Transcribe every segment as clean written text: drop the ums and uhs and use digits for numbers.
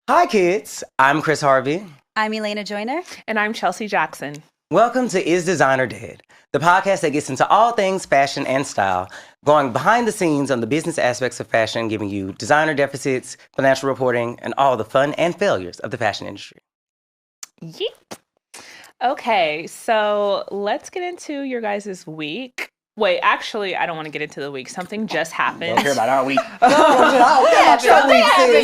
Hi, kids. I'm Chris Harvey. I'm Elena Joyner. And I'm Chelsea Jackson. Welcome to Is Designer Dead, the podcast that gets into all things fashion and style, going behind the scenes on the business aspects of fashion, giving you designer deficits, financial reporting, and all the fun and failures of the fashion industry. Yep. Okay, so let's get into your guys' week. Wait, actually, I don't want to get into the week. Something just happened. Don't care about our week. Something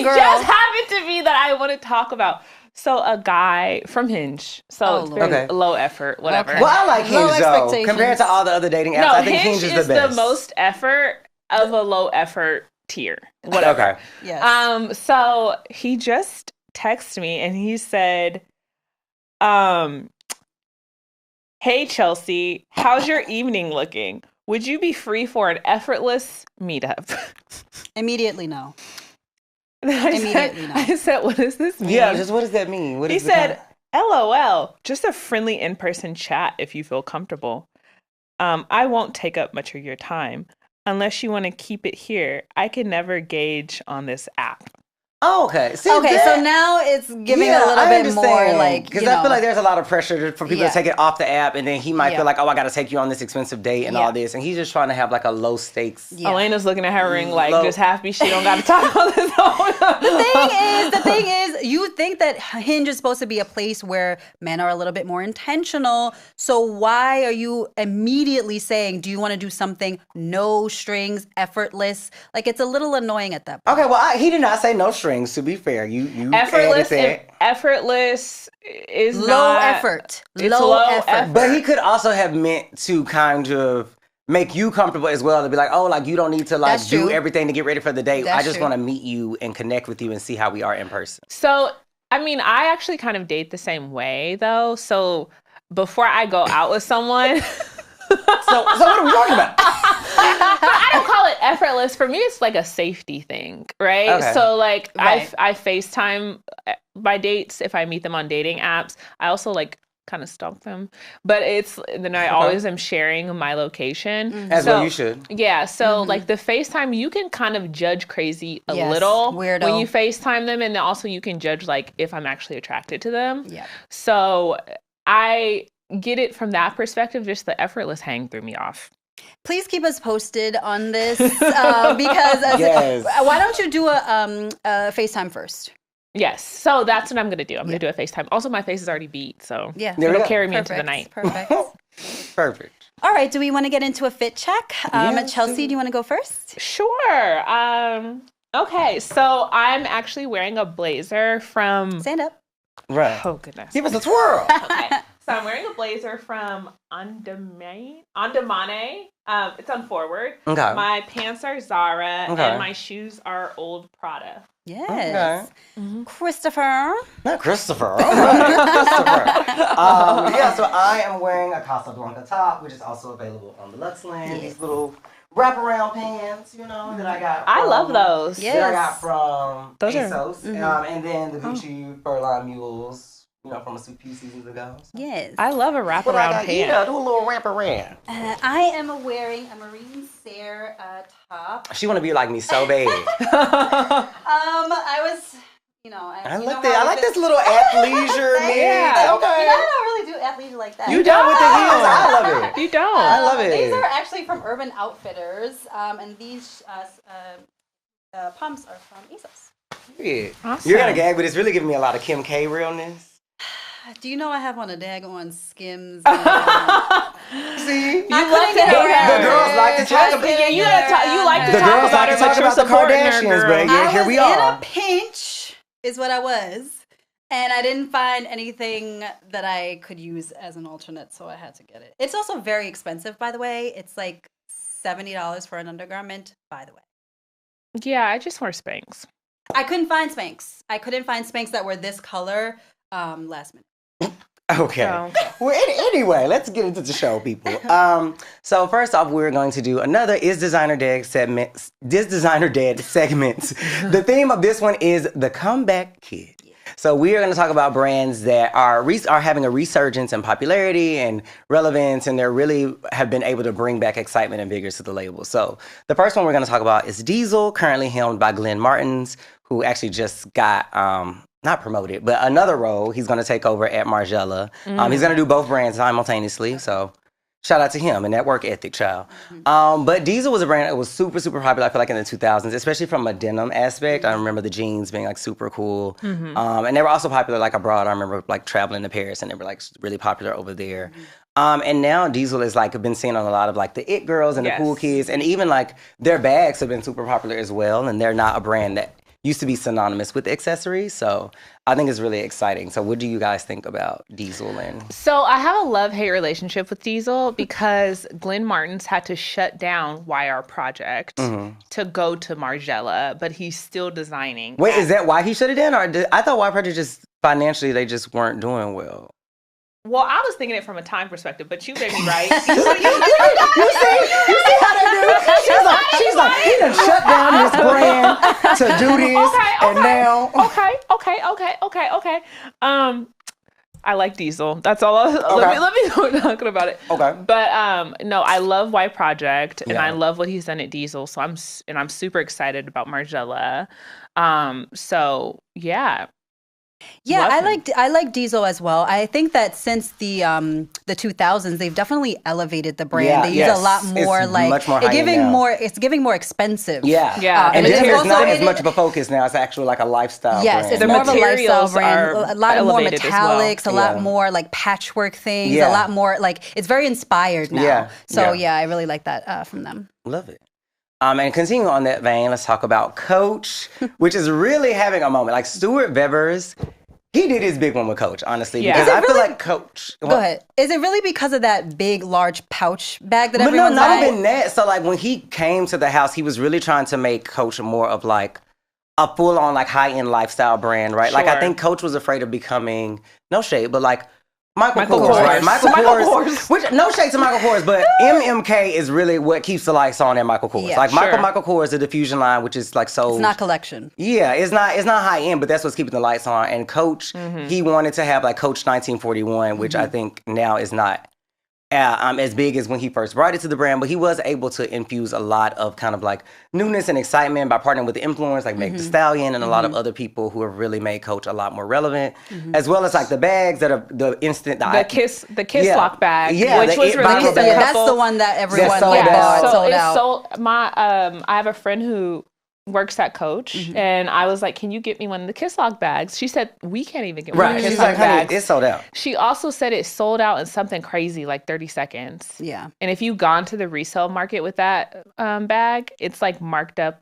just happened to me that I want to talk about. So a guy from Hinge. So it's very low effort, whatever. Okay. Well, I like Hinge, though. Compared to all the other dating apps, I think Hinge is the best. The most effort of a low effort tier. Whatever. Okay. Yes. So he just texted me and he said, hey, Chelsea, how's your evening looking? Would you be free for an effortless meetup? Immediately no. I said, what does this mean? Yeah, just what does that mean? He said, LOL, just a friendly in-person chat if you feel comfortable. I won't take up much of your time. Unless you want to keep it here, I can never gauge on this app. Oh, okay. See, so now it's giving a little bit more like, because I feel like there's a lot of pressure for people to take it off the app, and then he might feel like, oh, I got to take you on this expensive date and all this, and he's just trying to have like a low stakes. Elena's looking at her ring like just happy she don't got to talk about this. The thing is, you think that Hinge is supposed to be a place where men are a little bit more intentional. So why are you immediately saying, do you want to do something no strings, effortless? Like it's a little annoying at that point. Okay, well, he did not say no strings. To be fair, you effortless is low effort. Low effort. But he could also have meant to kind of make you comfortable as well, to be like, oh, like you don't need to like do everything to get ready for the date. I just want to meet you and connect with you and see how we are in person. So, I mean, I actually kind of date the same way though. So before I go out with someone. So what are we talking about? I don't call it effortless. For me, it's like a safety thing, right? Okay. So like I FaceTime my dates if I meet them on dating apps. I also like kind of stalk them, but then I always am sharing my location. As well you should. Yeah. So like the FaceTime, you can kind of judge crazy a little weirdo when you FaceTime them, and then also you can judge like if I'm actually attracted to them. Yeah. So I get it from that perspective. Just the effortless hang threw me off. Please keep us posted on this because why don't you do a FaceTime first? Yes. So that's what I'm going to do. I'm going to do a FaceTime. Also, my face is already beat, so it'll carry me into the night. Perfect. Perfect. All right. Do we want to get into a fit check? Chelsea, do you want to go first? Sure. Okay. So I'm actually wearing a blazer from... Stand up. Right. Oh, goodness. Give us a twirl. Okay. So I'm wearing a blazer from Andamane. It's on Forward. Okay. My pants are Zara, and my shoes are Old Prada. Yes. Okay. Mm-hmm. Christopher. Not Christopher. Christopher. So I am wearing a Casablanca top, which is also available on the Luxland. These little wraparound pants, that I got. I love those. That I got from ASOS. And then the Gucci Furline Mules. From a few seasons ago. So. Yes. I love a wraparound pant. Do a little wraparound. I am wearing a Menswear top. She want to be like me so bad. I was, I like this little athleisure mix. Yeah. Okay. I don't really do athleisure like that. You don't with the heels. I love it. You don't. I love it. These are actually from Urban Outfitters, and these pumps are from ASOS. Yeah. Awesome. You're gonna gag, but it's really giving me a lot of Kim K realness. Do you know I have on a daggone Skims? See, you love to the girls like to talk about. Yeah, you like to talk about her, but you're supporting her, girl. But yeah, here we are. In a pinch, is what I was, and I didn't find anything that I could use as an alternate, so I had to get it. It's also very expensive, by the way. It's like $70 for an undergarment, by the way. Yeah, I just wear Spanx. I couldn't find Spanx. That were this color last minute. Okay. Well, anyway, let's get into the show, people. So first off, we're going to do another Is Designer Dead segment. The theme of this one is the comeback kid. So we are going to talk about brands that are having a resurgence in popularity and relevance, and they really have been able to bring back excitement and vigor to the label. So the first one we're going to talk about is Diesel, currently helmed by Glen Martens, who actually just got not promoted, but another role. He's going to take over at Margiela. He's going to do both brands simultaneously. So shout out to him and that work ethic, child. But Diesel was a brand that was super, super popular, I feel like, in the 2000s, especially from a denim aspect. I remember the jeans being like super cool. And they were also popular like abroad. I remember like traveling to Paris and they were like really popular over there. And now Diesel is like been seen on a lot of like the it girls and the cool kids. And even like their bags have been super popular as well. And they're not a brand that used to be synonymous with accessories. So I think it's really exciting. So what do you guys think about Diesel? So I have a love-hate relationship with Diesel because Glen Martens had to shut down YR Project to go to Margiela, but he's still designing. Wait, is that why he shut it down? Or I thought YR Project just financially, they just weren't doing well. Well, I was thinking it from a time perspective, but you made me right. You see how they do? She's like, he done shut down his brand to do this, and now. Okay. I like Diesel. That's all. Let me go talking about it. Okay. But no, I love White Project, and I love what he's done at Diesel. So I'm super excited about Margiela. So yeah. Yeah, I like Diesel as well. I think that since the 2000s, they've definitely elevated the brand. They use a lot more it's giving more expensive. Yeah. And it's not as much of a focus now. It's actually like a lifestyle brand. It's more of a lifestyle brand. A lot more metallics, a lot more like patchwork things, a lot more like it's very inspired now. So I really like that from them. Love it. And continuing on that vein, let's talk about Coach, which is really having a moment. Like Stuart Vevers, he did his big one with Coach, honestly. Because I feel like Coach... Go ahead. Is it really because of that big, large pouch bag that everyone's buying? But not even that. So like when he came to the house, he was really trying to make Coach more of like a full-on like high-end lifestyle brand, right? Sure. Like I think Coach was afraid of becoming, no shade, but like Michael Kors, right? Michael Kors. Which, no shade to Michael Kors, but MMK is really what keeps the lights on at Michael Kors. Yeah, like Michael Kors, the diffusion line, which is like so. It's not collection. Yeah, it's not high end, but that's what's keeping the lights on. And Coach, he wanted to have like Coach 1941, which I think now is not as big as when he first brought it to the brand, but he was able to infuse a lot of kind of like newness and excitement by partnering with the influencers like Meg Thee Stallion and a lot of other people who have really made Coach a lot more relevant, as well as like the bags that are the instant the kiss lock bag, which was released. That's the one that everyone sold out. I have a friend who works at Coach, and I was like, can you get me one of the Kiss Lock bags? She said, we can't even get one of the Kiss Lock bags. It's sold out. She also said it sold out in something crazy, like 30 seconds. Yeah. And if you've gone to the resale market with that bag, it's like marked up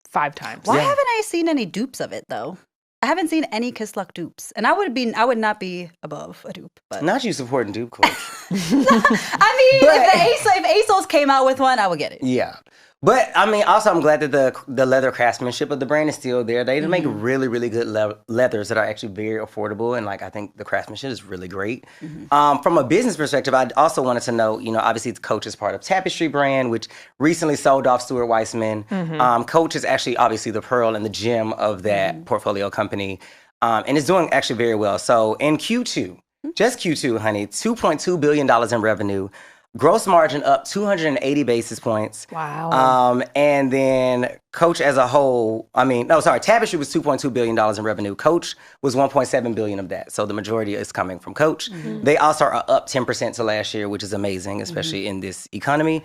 5 times. Why haven't I seen any dupes of it, though? I haven't seen any Kiss Lock dupes. And I would not be above a dupe. But. Not you supporting dupe Coach. I mean, if ASOS came out with one, I would get it. Yeah. But, I mean, also, I'm glad that the leather craftsmanship of the brand is still there. They make really, really good leathers that are actually very affordable. And, like, I think the craftsmanship is really great. From a business perspective, I also wanted to know, obviously, Coach is part of Tapestry brand, which recently sold off Stuart Weitzman. Coach is actually, obviously, the pearl and the gem of that portfolio company. And it's doing actually very well. So, in Q2, just Q2, honey, $2.2 billion in revenue. Gross margin up 280 basis points. Wow. And then Coach as a whole, Tapestry was $2.2 billion in revenue. Coach was $1.7 billion of that. So the majority is coming from Coach. They also are up 10% to last year, which is amazing, especially in this economy.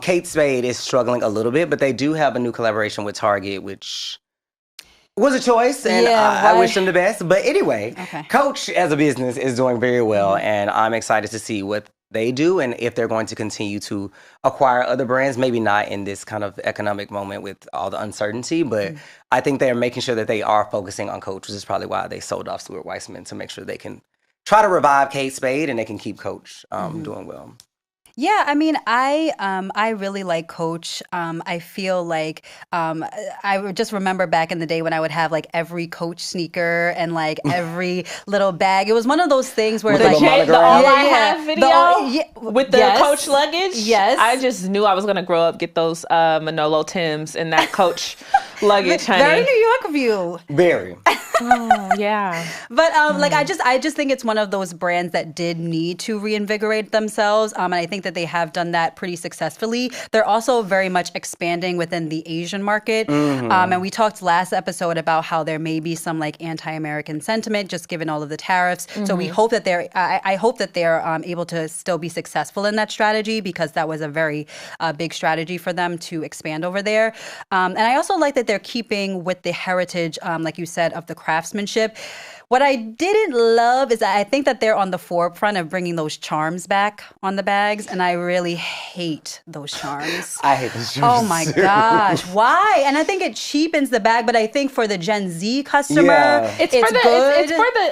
Kate Spade is struggling a little bit, but they do have a new collaboration with Target, which was a choice, and I wish them the best. But anyway, Coach as a business is doing very well, and I'm excited to see what they do and if they're going to continue to acquire other brands, maybe not in this kind of economic moment with all the uncertainty, but I think they're making sure that they are focusing on Coach, which is probably why they sold off Stuart Weitzman, to make sure they can try to revive Kate Spade and they can keep Coach doing well. Yeah, I mean, I really like Coach. I feel like I would just remember back in the day when I would have like every Coach sneaker and like every little bag. It was one of those things where the All I Have video with the Coach luggage. Yes, I just knew I was gonna grow up, get those Manolo Tims and that Coach luggage, honey. Very New York of you. Very. Oh, yeah. But like I just think it's one of those brands that did need to reinvigorate themselves, and I think that they have done that pretty successfully. They're also very much expanding within the Asian market, and we talked last episode about how there may be some like anti-American sentiment just given all of the tariffs. So we hope that I hope that they're able to still be successful in that strategy, because that was a very big strategy for them to expand over there. And I also like that they're keeping with the heritage, like you said, of the craftsmanship. What I didn't love is that I think that they're on the forefront of bringing those charms back on the bags, and I really hate those charms. I hate those charms. Oh my gosh, why? And I think it cheapens the bag, but I think for the Gen Z customer, it's good.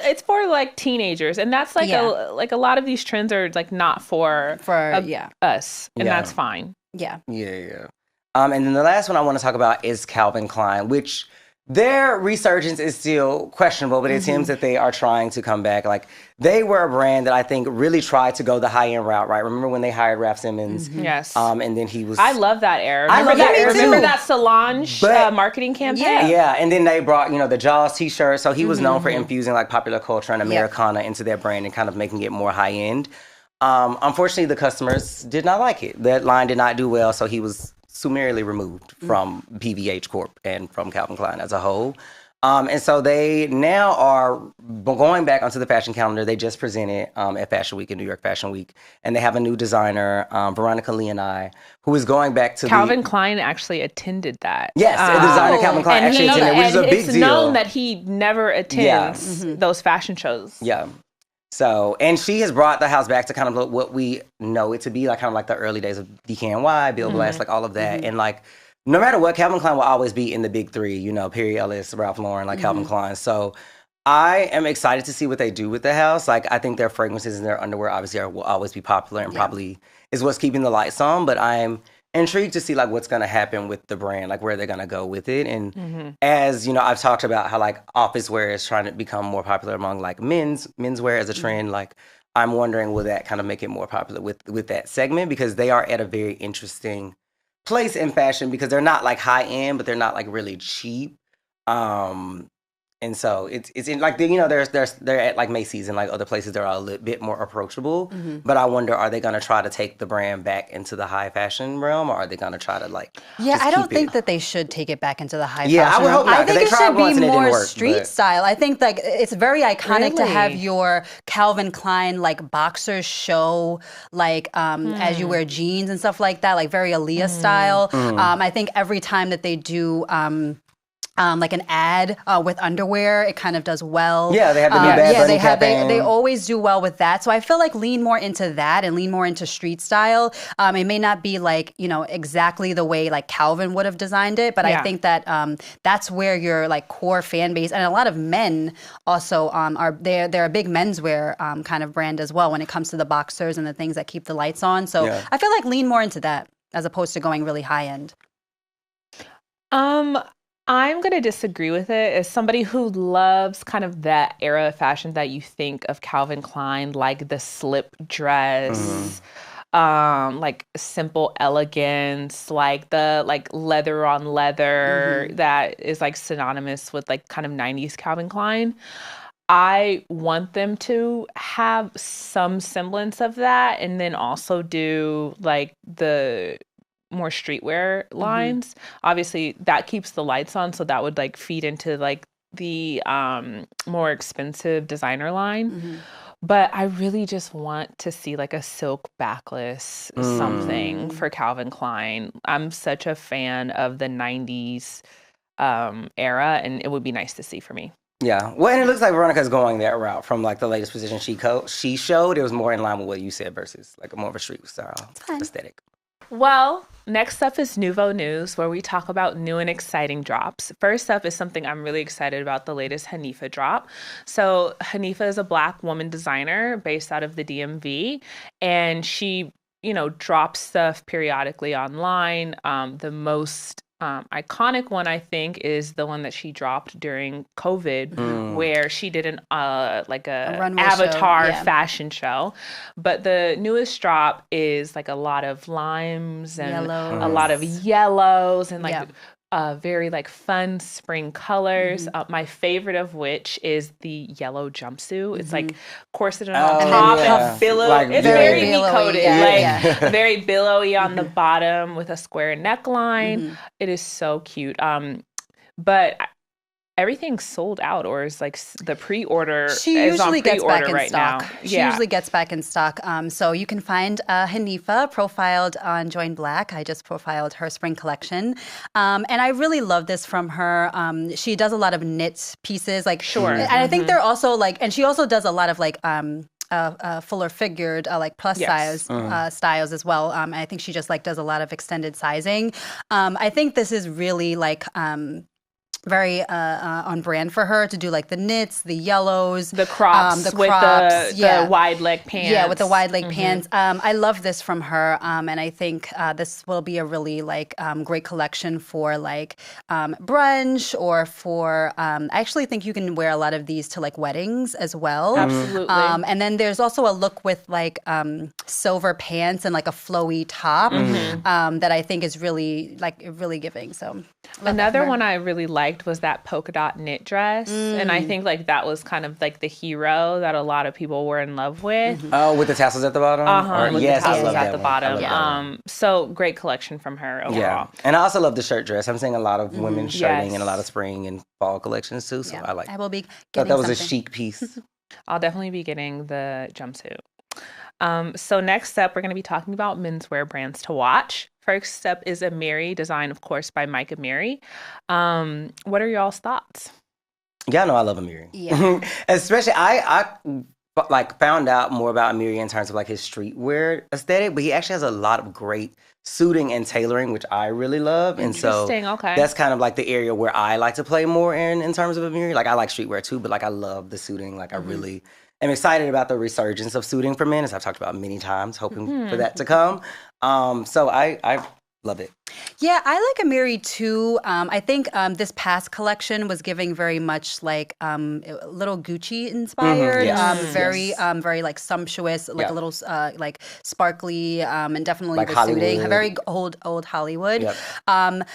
It's for like teenagers, and that's like a lot of these trends are like not for us, and that's fine. Yeah. And then the last one I want to talk about is Calvin Klein, which their resurgence is still questionable, but it seems that they are trying to come back. Like, they were a brand that I think really tried to go the high-end route, right? Remember when they hired Raf Simmons? Yes. And then he was... I love that era. Remember that Solange marketing campaign? Yeah, and then they brought, the Jaws t-shirt. So he was known for infusing, like, popular culture and Americana into their brand and kind of making it more high-end. Unfortunately, the customers did not like it. That line did not do well, so he was summarily removed from PVH Corp and from Calvin Klein as a whole. And so they now are going back onto the fashion calendar. They just presented at Fashion Week in New York Fashion Week. And they have a new designer, Veronica Leoni, who is going back to Calvin Klein actually attended that. Yes, the designer Calvin Klein actually attended, which is a big deal. It's known that he never attends those fashion shows. Yeah. So, and she has brought the house back to kind of look what we know it to be, like kind of like the early days of DKNY, Bill Blass, like all of that. And like, no matter what, Calvin Klein will always be in the big three, Perry Ellis, Ralph Lauren, like Calvin Klein. So I am excited to see what they do with the house. Like, I think their fragrances and their underwear obviously will always be popular and probably is what's keeping the lights on. But I'm intrigued to see like what's going to happen with the brand, like where they're going to go with it. And as I've talked about how like office wear is trying to become more popular among like menswear as a trend. Like, I'm wondering, will that kind of make it more popular with that segment, because they are at a very interesting place in fashion, because they're not like high end, but they're not like really cheap. And so it's in like they're at like Macy's and like other places that are a little bit more approachable. But I wonder, are they going to try to take the brand back into the high fashion realm, or are they going to try to like? Yeah, I don't think that they should take it back into the high fashion. Yeah, I would hope not. I think it should be more street style. I think like it's very iconic to have your Calvin Klein like boxers show like as you wear jeans and stuff like that, like very Aaliyah style. I think every time that they do. Like an ad with underwear, it kind of does well. Yeah, they have the new Bad Bunny campaign. They always do well with that. So I feel like lean more into that and lean more into street style. It may not be like exactly the way like Calvin would have designed it, but I think that that's where your like core fan base, and a lot of men also are they're a big menswear kind of brand as well when it comes to the boxers and the things that keep the lights on. So I feel like lean more into that as opposed to going really high end. I'm going to disagree with it. As somebody who loves kind of that era of fashion that you think of Calvin Klein, like the slip dress, like simple elegance, like the like leather on leather that is like synonymous with like kind of 90s Calvin Klein. I want them to have some semblance of that, and then also do like the more streetwear lines. Obviously that keeps the lights on, so that would like feed into like the more expensive designer line. But I really just want to see like a silk backless something for Calvin Klein. I'm such a fan of the 90s era, and it would be nice to see for me. Yeah. Well, and it looks like Veronica's going that route from like the latest position she showed. It was more in line with what you said versus like a more of a street style aesthetic. Well, next up is Neuvo News, where we talk about new and exciting drops. First up is something I'm really excited about, the latest Hanifa drop. So Hanifa is a Black woman designer based out of the DMV, and she, drops stuff periodically online. The most iconic one, I think, is the one that she dropped during COVID, where she did an like a avatar fashion show. But the newest drop is like a lot of limes and a lot of yellows and like very like fun spring colors. My favorite of which is the yellow jumpsuit. It's like corseted on top and billow. Like it's very coated, very billowy on the bottom with a square neckline. It is so cute. But everything's sold out, or is like the pre-order. She usually gets back in stock. Now. She usually gets back in stock. So you can find Hanifa profiled on Join Black. I just profiled her spring collection, and I really love this from her. She does a lot of knit pieces, like and I think they're also like, and she also does a lot of like. Fuller figured like plus size styles as well. I think she just like does a lot of extended sizing. I think this is really like very on brand for her to do like the knits, the yellows, the crops with the wide leg pants. Yeah, with the wide leg pants. I love this from her, and I think this will be a really like great collection for like brunch or for. I actually think you can wear a lot of these to like weddings as well. Absolutely. And then there's also a look with like silver pants and like a flowy top that I think is really giving. So another one I really liked was that polka dot knit dress, and I think like that was kind of like the hero that a lot of people were in love with. Oh, with the tassels at the bottom. With the tassels at the bottom. So great collection from her overall. Yeah, and I also love the shirt dress. I'm seeing a lot of women shirting and a lot of spring and fall collections too. So I like. I will be. Thought that was a chic piece. I'll definitely be getting the jumpsuit. So next up, we're going to be talking about menswear brands to watch. First up is Amiri, designed, of course, by Mike Amiri. What are y'all's thoughts? Y'all know I love Amiri. Yeah. Especially, I like found out more about Amiri in terms of like his streetwear aesthetic, but he actually has a lot of great suiting and tailoring, which I really love. And so that's kind of like the area where I like to play more in terms of Amiri. Like I like streetwear too, but like I love the suiting. Like I really am excited about the resurgence of suiting for men, as I've talked about many times, hoping for that to come. So I love it. Yeah, I like Amiri too. I think this past collection was giving very much like a little Gucci inspired, very like sumptuous, like a little like sparkly, and definitely like the Hollywood. suiting, very old Hollywood. Yep.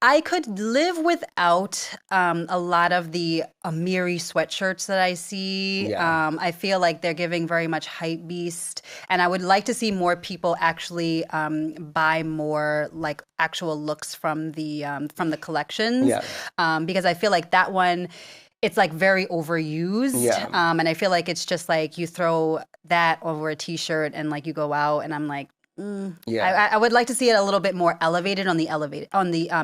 I could live without a lot of the Amiri sweatshirts that I see. Yeah. I feel like they're giving very much hype beast, and I would like to see more people actually buy more like actual looks from the collections. Yeah. Because I feel like that one, it's like very overused. Yeah. And I feel like it's just like you throw that over a t-shirt and like you go out, and I'm like. I would like to see it a little bit more elevated on the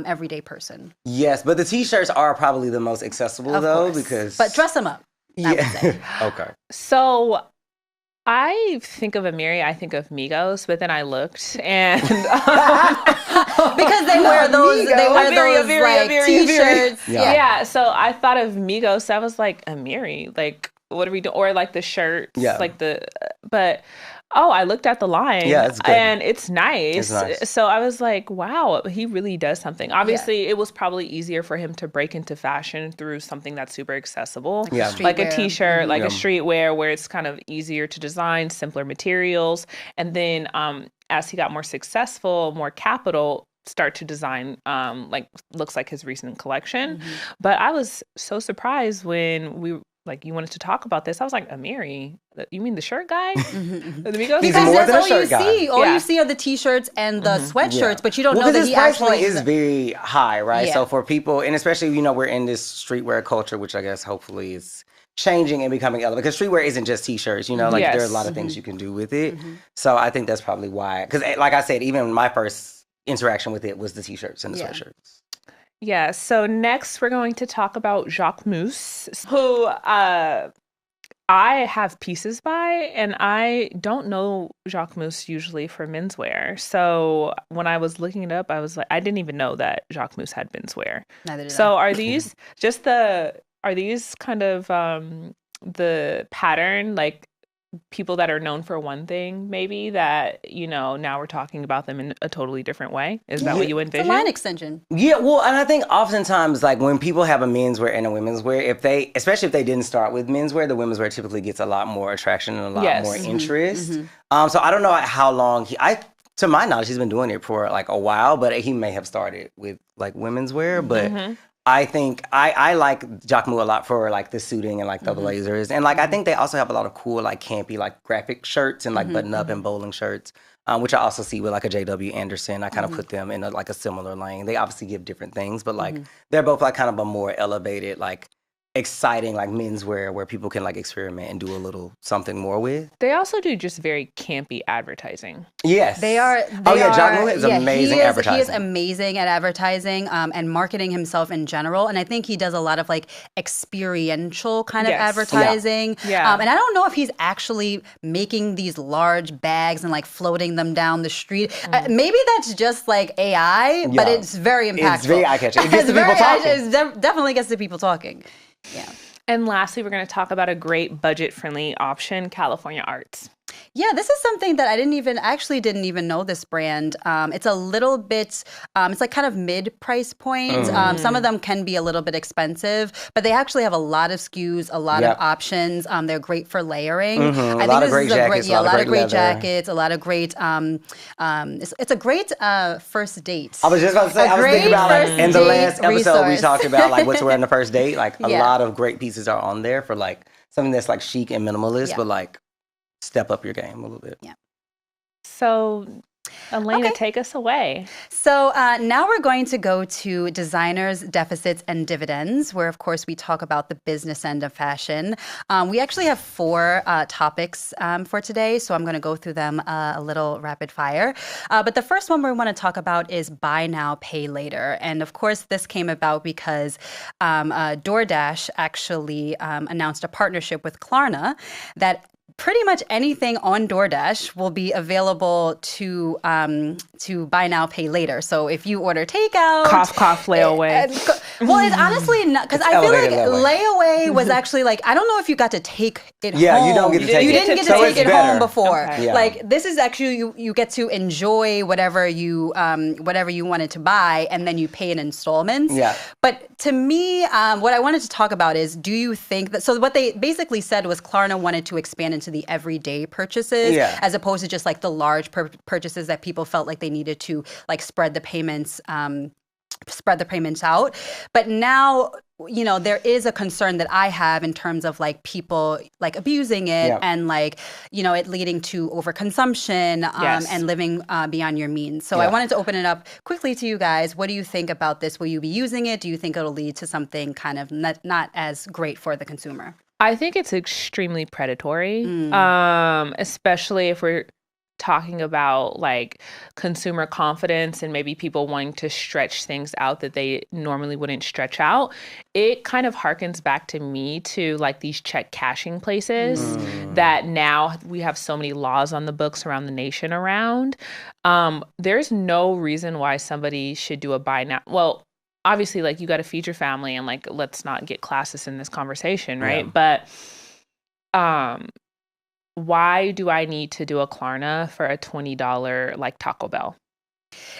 everyday person. Yes, but the t-shirts are probably the most accessible though, because but dress them up. Okay. So I think of Amiri, I think of Migos, but then I looked and because they wear those like t-shirts. Yeah. So I thought of Migos. I was like, Amiri, like what are we doing? Or like the shirts, like but. Oh, I looked at the line. Yeah, it's good. And it's nice. So I was like, wow, he really does something. Obviously, it was probably easier for him to break into fashion through something that's super accessible. Like a t-shirt, like a streetwear where it's kind of easier to design, simpler materials. And then as he got more successful, more capital, start to design like looks like his recent collection. But I was so surprised when you wanted to talk about this. I was like, Amiri, you mean the shirt guy? Because that's all you see. All you see are the t-shirts and the sweatshirts, but you don't know that his price point is very high, right? So for people, and especially, we're in this streetwear culture, which I guess hopefully is changing and becoming elevated. Because streetwear isn't just t-shirts, there are a lot of things you can do with it. So I think that's probably why. Because like I said, even my first interaction with it was the t-shirts and the sweatshirts. Yeah, so next we're going to talk about Jacquemus, who I have pieces by, and I don't know Jacquemus usually for menswear. So when I was looking it up, I was like, I didn't even know that Jacquemus had menswear. Neither did I. So are these kind of the pattern, like people that are known for one thing, maybe that, now we're talking about them in a totally different way? Is that what you envision? It's a line extension. Yeah, well, and I think oftentimes, like when people have a menswear and a women's wear, especially if they didn't start with menswear, the women's wear typically gets a lot more attraction and a lot more interest. So I don't know how long to my knowledge, he's been doing it for like a while, but he may have started with like women's wear. But I think I like Jacquemus a lot for like the suiting and like the blazers. And like I think they also have a lot of cool like campy like graphic shirts and like button up and bowling shirts, which I also see with like a JW Anderson. I kind of put them in like a similar lane. They obviously give different things, but like they're both like kind of a more elevated like exciting like menswear where people can like experiment and do a little something more with. They also do just very campy advertising. Yes. Jacquemus is amazing advertising. He is amazing at advertising and marketing himself in general. And I think he does a lot of like experiential kind of advertising. Yeah. And I don't know if he's actually making these large bags and like floating them down the street. Maybe that's just like AI, but it's very impactful. It's very eye-catching. It gets the people talking. It definitely gets the people talking. Yeah. And lastly, we're going to talk about a great budget-friendly option, California Arts. Yeah, this is something that I didn't even know this brand. It's a little bit, it's like kind of mid-price point. Some of them can be a little bit expensive, but they actually have a lot of SKUs, a lot of options. They're great for layering. A lot of great jackets, a lot of great jackets, a lot of great, it's a great first date. I was just about to say, I was thinking about like in the last episode we talked about like what to wear on the first date. Like a lot of great pieces are on there for like something that's like chic and minimalist, but like step up your game a little bit. Yeah. So, Elena, take us away. So now we're going to go to designers, deficits, and dividends, where, of course, we talk about the business end of fashion. We actually have 4 topics for today, so I'm going to go through them a little rapid fire. But the first one we want to talk about is buy now, pay later. And, of course, this came about because DoorDash actually announced a partnership with Klarna that pretty much anything on DoorDash will be available to buy now, pay later. So if you order takeout, cough, layaway. Well, it's honestly not, because I feel like layaway was actually like, I don't know if you got to take it home. Yeah, you don't get to take it. You didn't get to take it home before. Okay. Yeah. Like this is actually you get to enjoy whatever you wanted to buy, and then you pay in installments. Yeah. But to me, what I wanted to talk about is, do you think that? So what they basically said was Klarna wanted to expand into the everyday purchases, as opposed to just like the large purchases that people felt like they needed to like spread the payments out. But now, you know, there is a concern that I have in terms of like people like abusing it and like, you know, it leading to overconsumption and living beyond your means. So I wanted to open it up quickly to you guys. What do you think about this? Will you be using it? Do you think it'll lead to something kind of not as great for the consumer? I think it's extremely predatory, especially if we're talking about like consumer confidence and maybe people wanting to stretch things out that they normally wouldn't stretch out. It kind of harkens back to me to like these check cashing places that now we have so many laws on the books around the nation around. There's no reason why somebody should do a buy now. Well, obviously, like, you got to feed your family, and like, let's not get classist in this conversation, right? But why do I need to do a Klarna for a $20 like Taco Bell?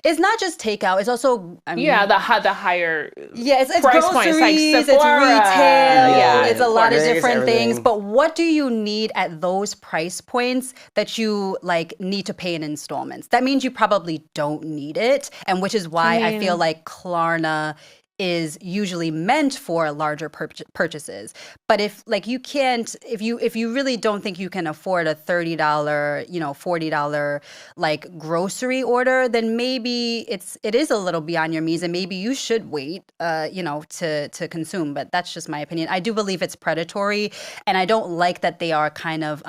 It's not just takeout. It's also the higher it's price groceries, points, like it's Sephora, retail, it's a lot of different everything. things. But what do you need at those price points that you like need to pay in installments? That means you probably don't need it, and which is why I feel like Klarna is usually meant for larger purchases. But if like you can't, if you really don't think you can afford a $30, $40 like grocery order, then maybe it is a little beyond your means, and maybe you should wait, to consume. But that's just my opinion. I do believe it's predatory, and I don't like that they are kind of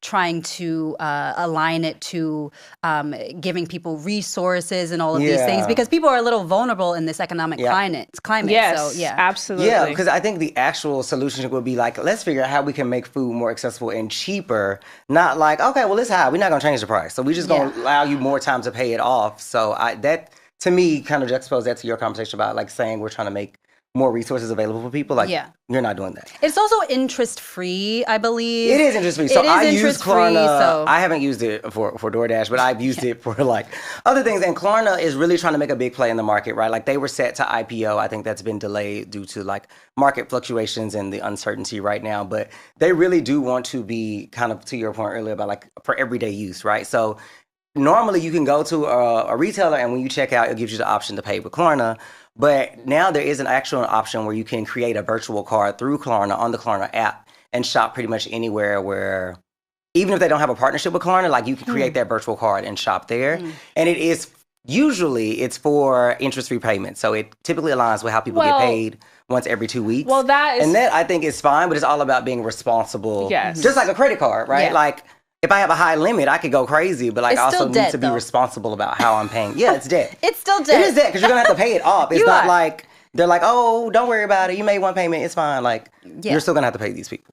trying to align it to giving people resources and all of these things, because people are a little vulnerable in this economic climate. Yes, so, absolutely. Yeah, because I think the actual solution would be like, let's figure out how we can make food more accessible and cheaper. Not like, okay, well, it's high. We're not going to change the price. So we're just going to allow you more time to pay it off. So that, to me, kind of juxtapose that to your conversation about like saying we're trying to make more resources available for people. Like, you're not doing that. It's also interest-free, I believe. It is interest-free. So I use Klarna. I haven't used it for DoorDash, but I've used it for like other things. And Klarna is really trying to make a big play in the market, right? Like, they were set to IPO. I think that's been delayed due to like market fluctuations and the uncertainty right now. But they really do want to be kind of, to your point earlier about like for everyday use, right? So normally you can go to a retailer, and when you check out, it gives you the option to pay with Klarna. But now there is an actual option where you can create a virtual card through Klarna on the Klarna app and shop pretty much anywhere where, even if they don't have a partnership with Klarna, like you can create that virtual card and shop there. And it is usually it's for interest-free payments. So it typically aligns with how people get paid once every 2 weeks. Well, that I think is fine, but it's all about being responsible. Yes. Just like a credit card, right? Yeah. Like if I have a high limit, I could go crazy, but like It's I also still need debt, to be though. responsible about how I'm paying. Yeah, it's debt. It's still debt. It is debt because you're gonna have to pay it off. It's You not are. like they're like, oh, don't worry about it. You made one payment, it's fine. Like you're still gonna have to pay these people.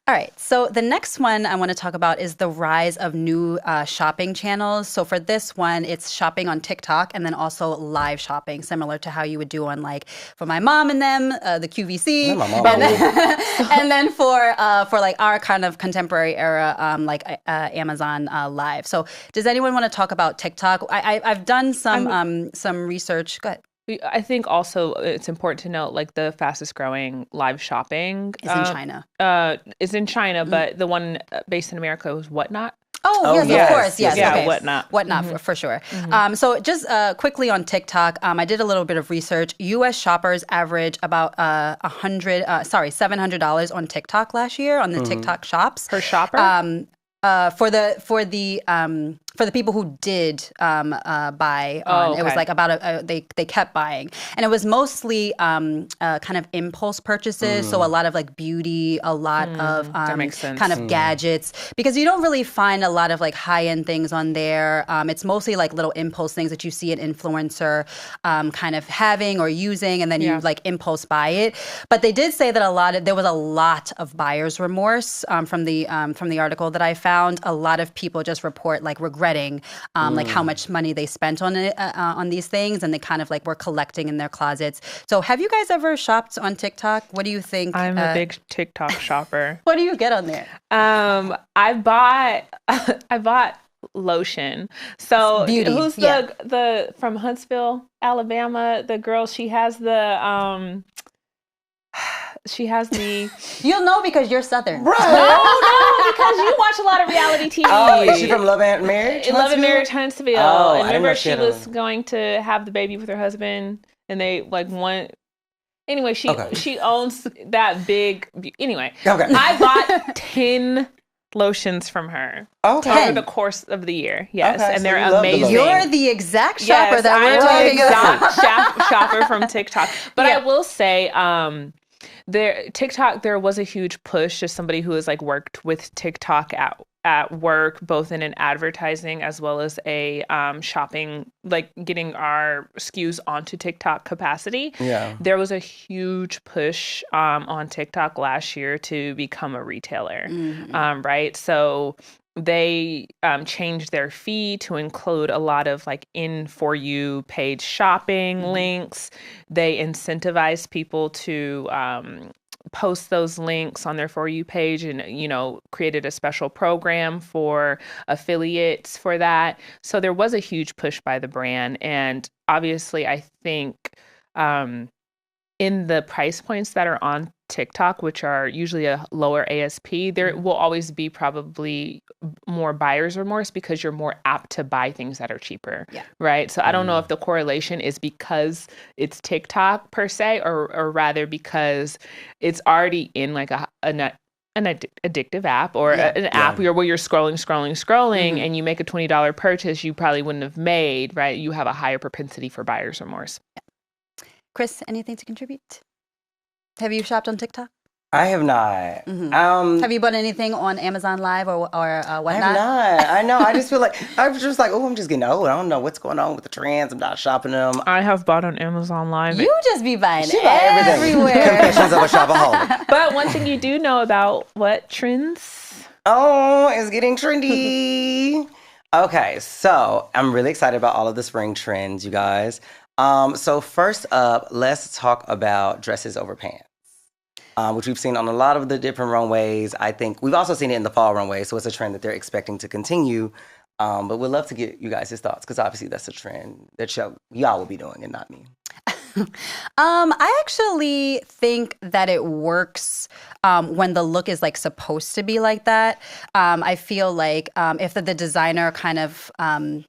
All right. So the next one I want to talk about is the rise of new shopping channels. So for this one, it's shopping on TikTok and then also live shopping, similar to how you would do on like for my mom and them, the QVC, My mom. and then for like our kind of contemporary era, like Amazon Live. So does anyone want to talk about TikTok? I've done some research. Go ahead. I think also it's important to note, like the fastest growing live shopping Is in China. Is in China, but the one based in America was Whatnot. Oh, yes, yes, of course. Yes, yeah, okay. Whatnot. For sure. So just quickly on TikTok, I did a little bit of research. U.S. shoppers average about $700 on TikTok last year on the TikTok shops. Per shopper? For the people who did buy on, it was like about they kept buying, and it was mostly kind of impulse purchases. So a lot of like beauty, a lot of that makes sense. kind of gadgets, because you don't really find a lot of like high end things on there. It's mostly like little impulse things that you see an influencer kind of having or using, and then you like impulse buy it. But they did say that there was a lot of buyer's remorse from the article that I found. A lot of people just report like regretting like how much money they spent on it on these things, and they kind of like were collecting in their closets. So have you guys ever shopped on TikTok? What do you think? I'm a big TikTok shopper. What do you get on there? I bought lotion. So Beauty, who's the from Huntsville, Alabama? The girl, she has the You'll know because you're Southern. Right. No, because you watch a lot of reality TV. Oh, is she from Love and Marriage? Love and Marriage Huntsville. Oh, and I didn't know remember she she had was going to have the baby with her husband, and they like won. Anyway, she owns that big. Anyway, I bought 10 lotions from her over the course of the year. Yes, and they're amazing. You're the exact shopper that we're talking about. Shopper from TikTok. But I will say, there was a huge push as somebody who has like worked with TikTok at work, both in an advertising as well as a shopping, like getting our SKUs onto TikTok capacity. Yeah, there was a huge push on TikTok last year to become a retailer, right? So they changed their fee to include a lot of like in For You page shopping links. They incentivized people to post those links on their For You page, and created a special program for affiliates for that. So there was a huge push by the brand, and obviously I think in the price points that are on TikTok, which are usually a lower ASP, there will always be probably more buyer's remorse because you're more apt to buy things that are cheaper, right? So I don't know if the correlation is because it's TikTok per se, or rather because it's already in like an addictive app or an app where you're scrolling, and you make a $20 purchase you probably wouldn't have made, right? You have a higher propensity for buyer's remorse. Chris, anything to contribute? Have you shopped on TikTok? I have not. Have you bought anything on Amazon Live or Whatnot? I have not. I know. I just feel like I'm just getting old. I don't know what's going on with the trends. I'm not shopping them. I have bought on Amazon Live. You just be buying everything. everywhere. Confessions of a shopaholic. But one thing you do know about what trends? Oh, it's getting trendy. Okay, so I'm really excited about all of the spring trends, you guys. So first up, let's talk about dresses over pants, which we've seen on a lot of the different runways. I think we've also seen it in the fall runway, so it's a trend that they're expecting to continue. But we'd love to get you guys' thoughts, because obviously that's a trend that y'all will be doing and not me. I actually think that it works when the look is like supposed to be like that. I feel like if the designer kind of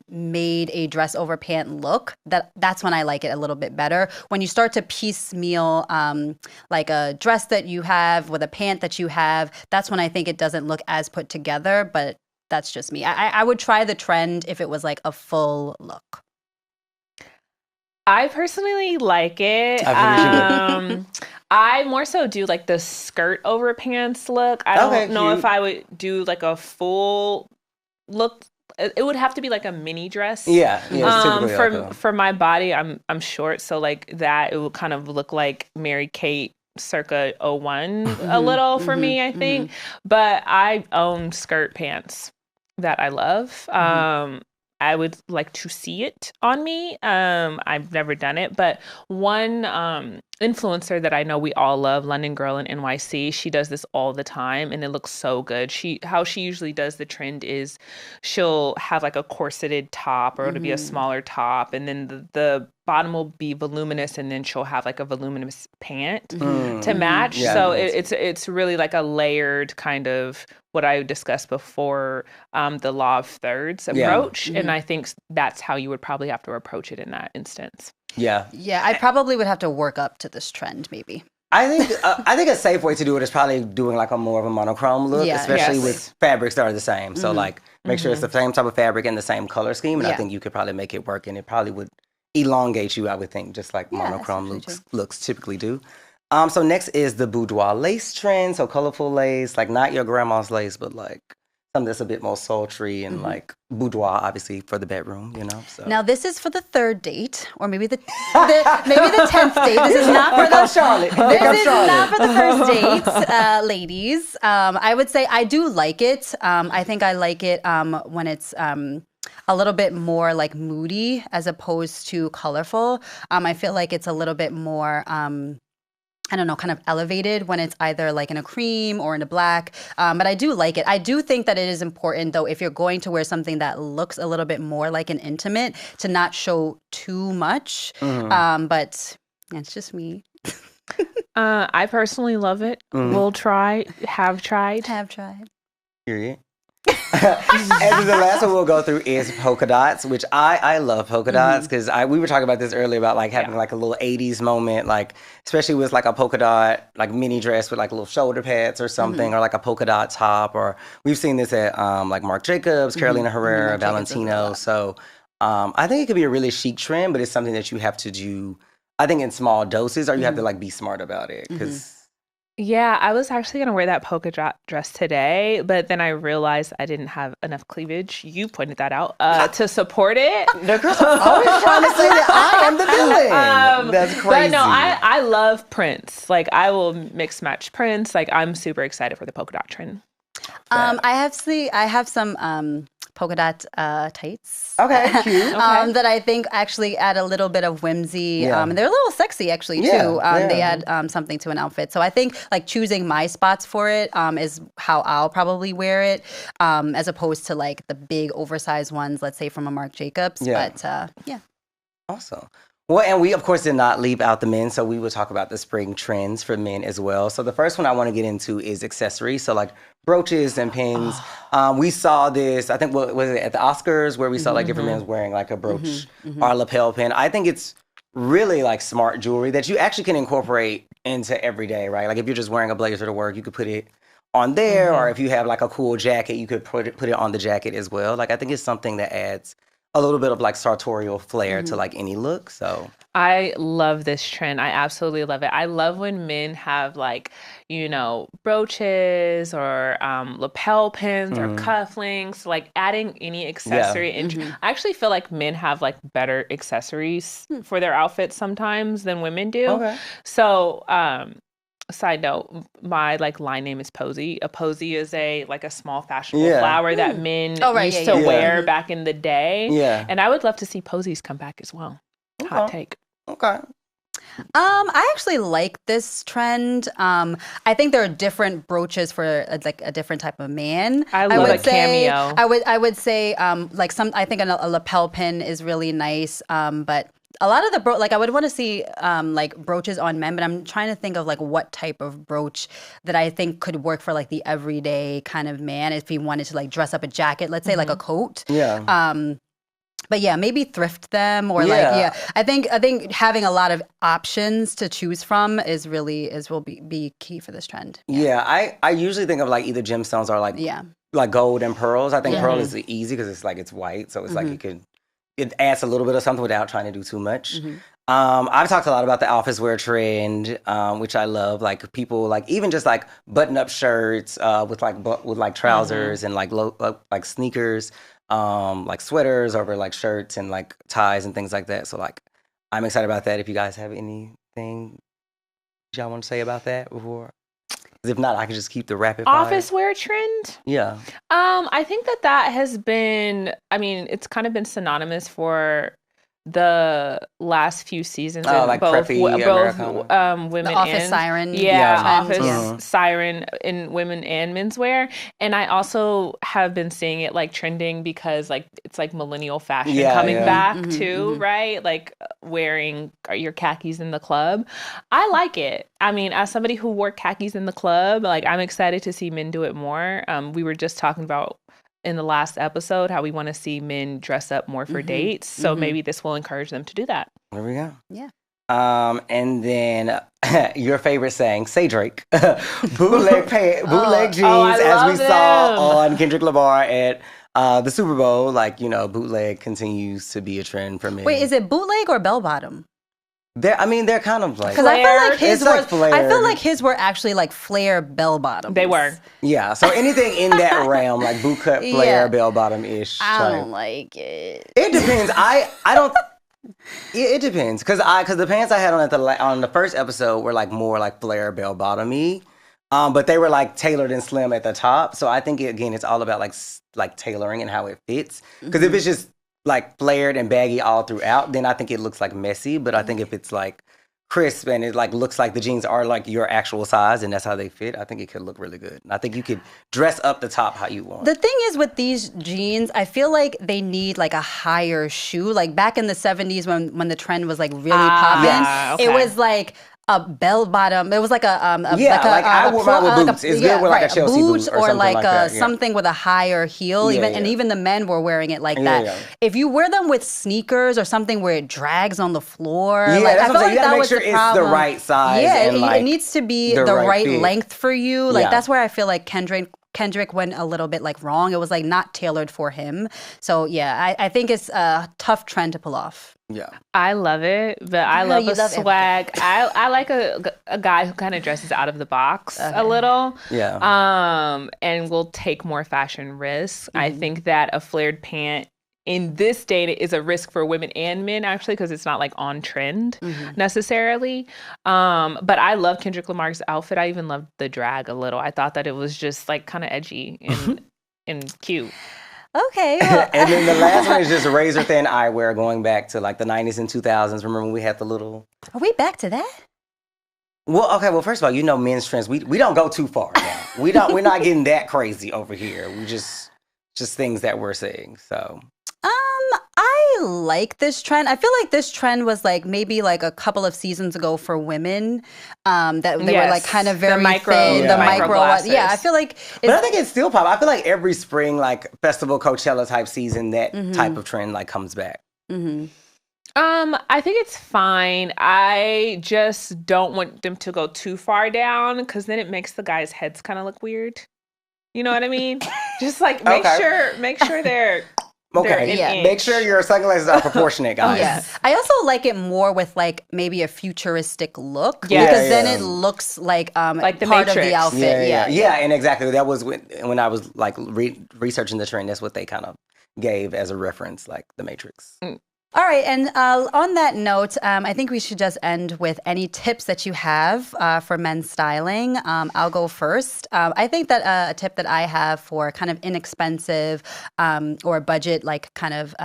made a dress over pant look, that's when I like it a little bit better. When you start to piecemeal like a dress that you have with a pant that you have, that's when I think it doesn't look as put together, but that's just me. I would try the trend if it was like a full look. I personally like it. I more so do like the skirt over pants look. I don't know if I would do like a full look. It would have to be like a mini dress. Yeah. For my body, I'm short, so like that it would kind of look like Mary Kate circa 01 a little for me, I think. But I own skirt pants that I love. I would like to see it on me. I've never done it, but one influencer that I know we all love, London Girl in NYC, she does this all the time and it looks so good. How she usually does the trend is she'll have like a corseted top or it'll be a smaller top and then the bottom will be voluminous and then she'll have like a voluminous pant to match. Yeah, so it's really like a layered kind of what I discussed before, the law of thirds approach. And I think that's how you would probably have to approach it in that instance. Yeah, I probably would have to work up to this trend maybe. I think a safe way to do it is probably doing like a more of a monochrome look, especially with fabrics that are the same. So like make sure it's the same type of fabric and the same color scheme. And I think you could probably make it work and it probably would elongate you, I would think, just like monochrome looks typically do. So next is the boudoir lace trend. So colorful lace, like not your grandma's lace, but like something that's a bit more sultry and like boudoir, obviously for the bedroom, you know. So now this is for the third date, or maybe the 10th date. This is not for the Charlotte. This is not for the first date, ladies. I would say I do like it. I think I like it when it's a little bit more like moody as opposed to colorful. I feel like it's a little bit more I don't know, kind of elevated when it's either like in a cream or in a black. But I do like it. I do think that it is important, though, if you're going to wear something that looks a little bit more like an intimate, to not show too much. But it's just me. I personally love it. We'll try. Have tried. Period. And the last one we'll go through is polka dots, which I love polka dots because we were talking about this earlier about like having like a little 80s moment, like especially with like a polka dot like mini dress with like little shoulder pads or something, or like a polka dot top, or we've seen this at like Marc Jacobs, Carolina Herrera, Valentino. So I think it could be a really chic trend, but it's something that you have to do, I think, in small doses, or you have to like be smart about it because. Yeah, I was actually going to wear that polka dot dress today, but then I realized I didn't have enough cleavage. You pointed that out to support it. The girls are always trying to say that I am the villain. That's crazy. But no, I love prints. Like, I will mix match prints. Like, I'm super excited for the polka dot trend. I have some polka dot tights. Okay, cute. That I think actually add a little bit of whimsy. And they're a little sexy actually too. They add something to an outfit. So I think like choosing my spots for it is how I'll probably wear it, as opposed to like the big oversized ones, let's say from a Marc Jacobs. But Awesome. Well, and we, of course, did not leave out the men, so we will talk about the spring trends for men as well. So the first one I want to get into is accessories, so like brooches and pins. We saw this, I think, was it at the Oscars, where we saw like different men wearing like a brooch or a lapel pin. I think it's really like smart jewelry that you actually can incorporate into every day, right? Like if you're just wearing a blazer to work, you could put it on there, or if you have like a cool jacket, you could put it on the jacket as well. Like I think it's something that adds a little bit of like sartorial flair to like any look. So I love this trend. I absolutely love it. I love when men have like, you know, brooches or lapel pins or cufflinks, like adding any accessory. I actually feel like men have like better accessories for their outfits sometimes than women do. Okay. So, side note, my like line name is Posy. A posy is a small fashionable flower that men used to wear back in the day. Yeah. And I would love to see posies come back as well. Hot take. Okay. I actually like this trend. I think there are different brooches for like a different type of man. I love a cameo. I would say I think a lapel pin is really nice. But a lot of the like I would want to see like brooches on men, but I'm trying to think of like what type of brooch that I think could work for like the everyday kind of man if he wanted to like dress up a jacket, let's say like a coat. Yeah. But yeah, maybe thrift them or I think having a lot of options to choose from will be key for this trend. Yeah, I usually think of like either gemstones or like gold and pearls. I think pearl is easy because it's white, so it's like it adds a little bit of something without trying to do too much. I've talked a lot about the office wear trend, which I love. Like people like even just like button up shirts with trousers and like sneakers. Like sweaters over like shirts and like ties and things like that. So like I'm excited about that. If you guys have anything y'all want to say about that before? If not, I can just keep the rapid fire. Office wear trend? Yeah. I think that has been, I mean, it's kind of been synonymous for the last few seasons in like both women the office and siren office siren in women and menswear. And I also have been seeing it like trending because like it's like millennial fashion coming back too, right? Like wearing your khakis in the club. I like it. I mean, as somebody who wore khakis in the club, like I'm excited to see men do it more. We were just talking about in the last episode how we want to see men dress up more for dates. So maybe this will encourage them to do that. There we go. Yeah. And then your favorite saying, say Drake, bootleg jeans, as we saw on Kendrick Lamar at the Super Bowl. Like, bootleg continues to be a trend for men. Wait, is it bootleg or bell bottom? They're kind of like, because I feel like his were actually like flare bell bottoms. They were, yeah. So anything in that realm, like bootcut flare bell bottom ish. I don't like it. It depends. I don't. It depends because the pants I had on the first episode were like more like flare bell bottomy, but they were like tailored and slim at the top. So I think it's all about like tailoring and how it fits. Because if it's just like flared and baggy all throughout, then I think it looks like messy. But I think if it's like crisp and it like looks like the jeans are like your actual size and that's how they fit, I think it could look really good. And I think you could dress up the top how you want. The thing is with these jeans, I feel like they need like a higher shoe. Like back in the 70s when the trend was like really popping, it was like a bell bottom. It was like I wore mine with boots. It's good with like a Chelsea boots boot or something like that. Something with a higher heel. And even the men were wearing it like that. Yeah. If you wear them with sneakers or something where it drags on the floor, that's I feel like you gotta that make was sure the it's problem. the right size. Yeah, and it needs to be the right length for you. Like that's where I feel like Kendrick went a little bit like wrong. It was like not tailored for him. So yeah, I think it's a tough trend to pull off. Yeah, I love it, but I love a swag. I like a guy who kind of dresses out of the box a little, and will take more fashion risks. I think that a flared pant in this day is a risk for women and men actually because it's not like on trend necessarily. But I love Kendrick Lamar's outfit. I even loved the drag a little. I thought that it was just like kind of edgy and cute. Okay. Well. And then the last one is just razor thin eyewear going back to like the 90s and 2000s. Remember when we had the little... Are we back to that? Well, okay. Well, first of all, men's trends. We don't go too far now. We're not getting that crazy over here. We just things that we're seeing. So... I like this trend. I feel like this trend was like maybe like a couple of seasons ago for women. That they were like kind of very thin, the micro glasses. Yeah, I feel like. But I think it's still pop. I feel like every spring, like festival, Coachella type season, that type of trend like comes back. I think it's fine. I just don't want them to go too far down because then it makes the guys' heads kind of look weird. You know what I mean? Just like make sure they're. Okay, make sure your sunglasses are proportionate, guys. Yeah. I also like it more with like maybe a futuristic look because then it looks like the part Matrix. of the outfit. Yeah, and exactly. That was when I was like researching the trend. That's what they kind of gave as a reference, like the Matrix. All right, and on that note, I think we should just end with any tips that you have for men's styling. I'll go first. I think that a tip that I have for kind of inexpensive or budget like kind of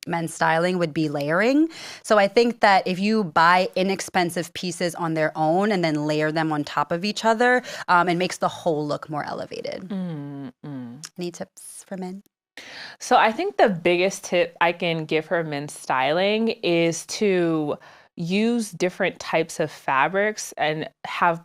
men's styling would be layering. So I think that if you buy inexpensive pieces on their own and then layer them on top of each other, it makes the whole look more elevated. Any tips for men? So I think the biggest tip I can give her men's styling is to use different types of fabrics and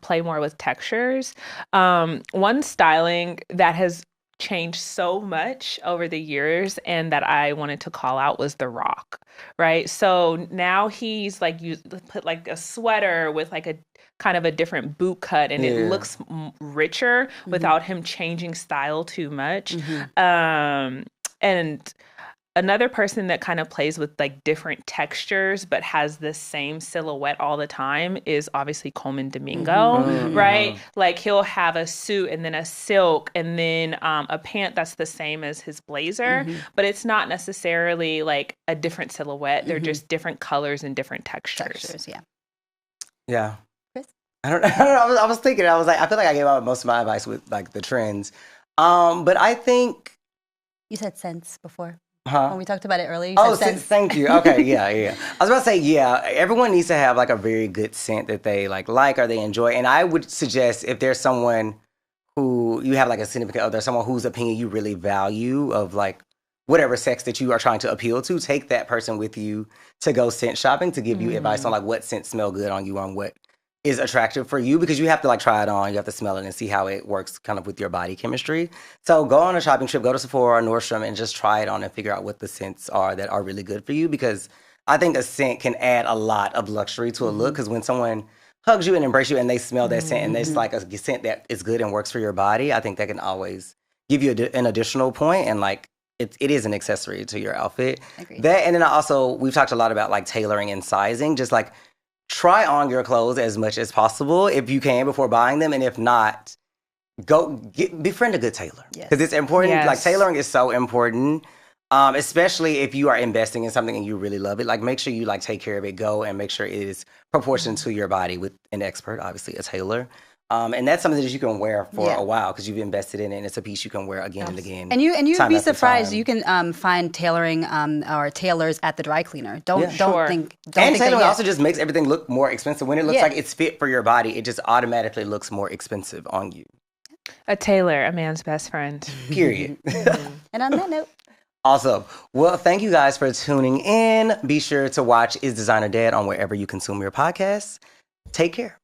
play more with textures. One styling that has changed so much over the years and that I wanted to call out was the rock, right? So now he's like you put like a sweater with like a kind of a different boot cut and it looks richer without him changing style too much. And another person that kind of plays with like different textures but has the same silhouette all the time is obviously Coleman Domingo, right? Like he'll have a suit and then a silk and then a pant that's the same as his blazer, but it's not necessarily like a different silhouette. They're just different colors and different textures. Yeah. Chris? I don't know. I was thinking, I was like, I feel like I gave out most of my advice with like the trends. But I think... You said scents before. Huh? When we talked about it earlier. Thank you. Okay, yeah. I was about to say, everyone needs to have like a very good scent that they like or they enjoy. And I would suggest if there's someone who you have like a significant other, someone whose opinion you really value of like whatever sex that you are trying to appeal to, take that person with you to go scent shopping to give you advice on like what scents smell good on you, on what is attractive for you, because you have to like try it on, you have to smell it and see how it works kind of with your body chemistry. So go on a shopping trip, go to Sephora or Nordstrom and just try it on and figure out what the scents are that are really good for you, because I think a scent can add a lot of luxury to a look, because when someone hugs you and embraces you and they smell that scent and it's like a scent that is good and works for your body, I think that can always give you an additional point, and like it is an accessory to your outfit. Agreed. That, and then we've talked a lot about like tailoring and sizing, just like try on your clothes as much as possible if you can before buying them. And if not, befriend a good tailor. Because it's important. Yes. Like tailoring is so important, especially if you are investing in something and you really love it. Like make sure you like take care of it, go and make sure it is proportioned to your body with an expert, obviously a tailor. And that's something that you can wear for a while because you've invested in it, and it's a piece you can wear again and again. And you'd be surprised. You can find tailoring or tailors at the dry cleaner. Don't think. And tailoring also just makes everything look more expensive. When it looks like it's fit for your body, it just automatically looks more expensive on you. A tailor, a man's best friend. Period. And on that note. Awesome. Well, thank you guys for tuning in. Be sure to watch Is Designer Dead on wherever you consume your podcasts. Take care.